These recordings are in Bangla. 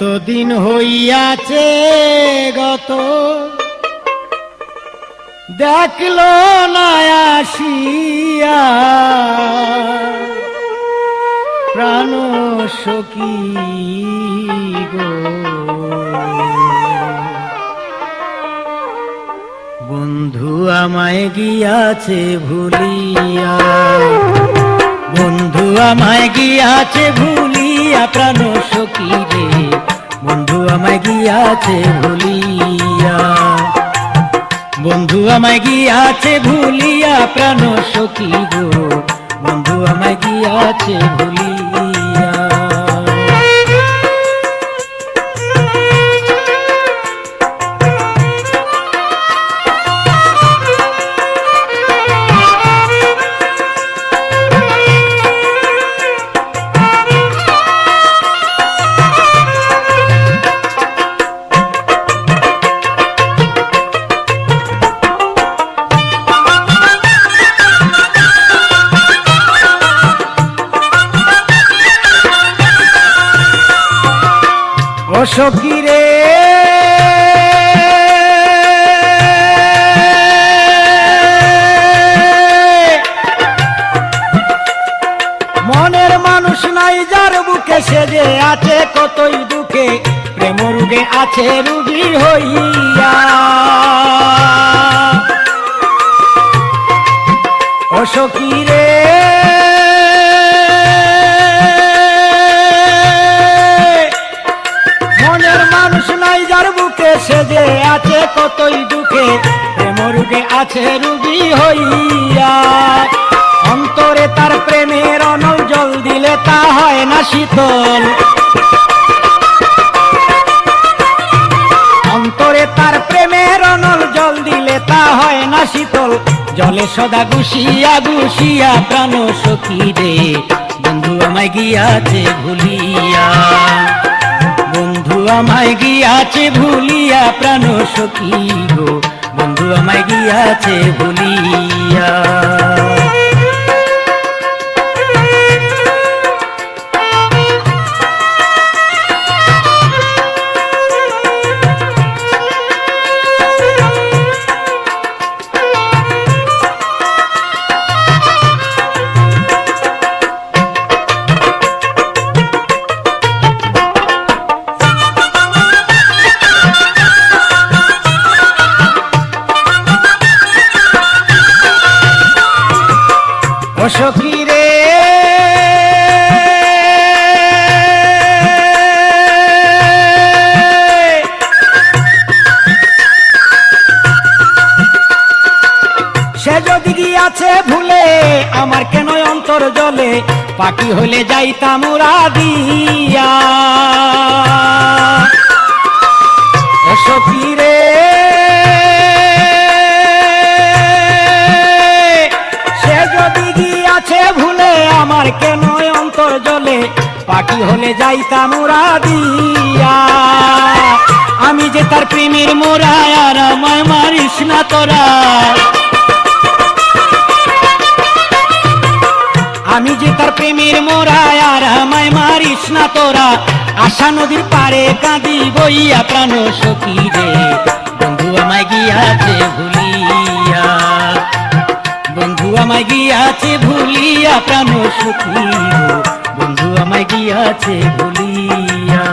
কতদিন হইয়াছে গত দেখলো না আসিয়া প্রাণ সখী গো বন্ধু আমায় গিয়াছে ভুলিয়া বন্ধু আমায় গিয়াছে ভুলিয়া প্রাণ সখী রে বন্ধু আমায় গিয়াছে ভুলিয়া বন্ধু আমায় গিয়াছে ভুলিয়া প্রাণ সখী গো বন্ধু আমায় গিয়াছে ভুলিয়া সখী রে মনের মানুষ নাই যার বুকে সে যে আছে কতই দুঃখে প্রেম রোগে আছে রোগী হইয়া ও সখী রে সে যে আছে কতই দুঃখে প্রেম রোগে আছে রোগী হইয়া অন্তরে তার প্রেমের অনল জল দিলে তা হয় না শীতল অন্তরে তার প্রেমের অনল জল দিলে তা হয় না শীতল জলে সদা গুছিয়া গুছিয়া প্রাণ সখী রে বন্ধু আমায় গিয়াছে ভুলিয়া বন্ধু আমায় গিয়াছে ভুলিয়া প্রাণ সখী গো বন্ধু আমায় গিয়াছে ভুলিয়া ও সখী রে সে যদি গিয়াছে ভুলে আমার কেন অন্তর জলে পাখি হলে যাইতাম উড়া দিয়া ও সখী রে ভুলে আমার কেন অন্তর জলে পাখি হলে যাইতাম উড়া দিয়া আমি যে তার প্রেমের মোরা আর আমায় মারিস না তোরা আমি যে তার প্রেমের মোরা আর আমায় মারিস না তোরা আশা নদীর পারে কাঁদি বইয়া প্রাণ সখী রে বন্ধু আমায় গিয়াছে ভুলিয়া বন্ধু আমায় গিয়াছে ভুলিয়া প্রাণ সখী বন্ধু আমায় গিয়াছে ভুলিয়া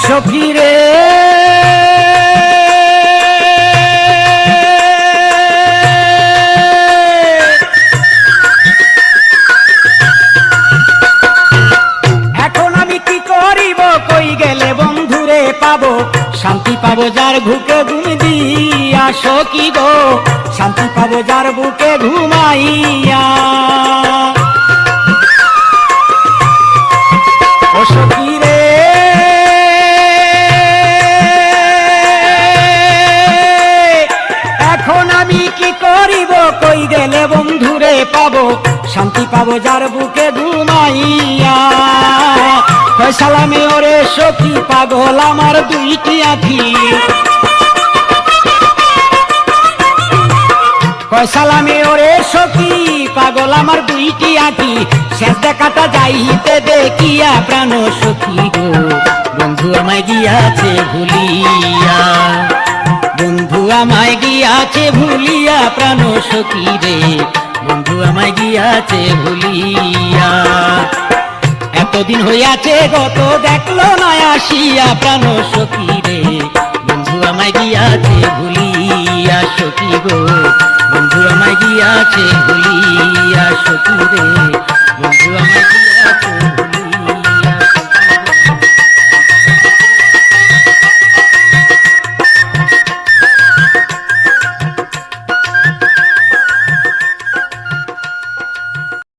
সখী রে এখন আমি কি করিব কই গেলে বন্ধুরে পাবো শান্তি পাবো যার বুকে ঘুম দিয়া সখী গো শান্তি পাবো যার বুকে ঘুমাইয়া ও সখী রে করিব কই গেলে বন্ধুরে পাবো শান্তি পাবো যার বুকে ঘুমাইয়া ফয়সালামে ওরে সখী পাগল আমার দুইটি আঁখি ফয়সালামে ওরে সখী পাগল আমার দুইটি আঁখি শেষ দেখাটা যাইতে দেখিয়া প্রাণ সখী গো বন্ধু আমায় গিয়াছে ভুলিয়া বন্ধু আমায় গিয়াছে ভুলিয়া প্রাণ সখী রে বন্ধু আমায় গিয়াছে ভুলিয়া এতদিন হইয়াছে গত দেখলো না আসিয়া প্রাণ সখী রে বন্ধু আমায় গিয়াছে ভুলিয়া সখী গো বন্ধু আমায় গিয়াছে ভুলিয়া সখী রে বন্ধু আমায় গিয়াছে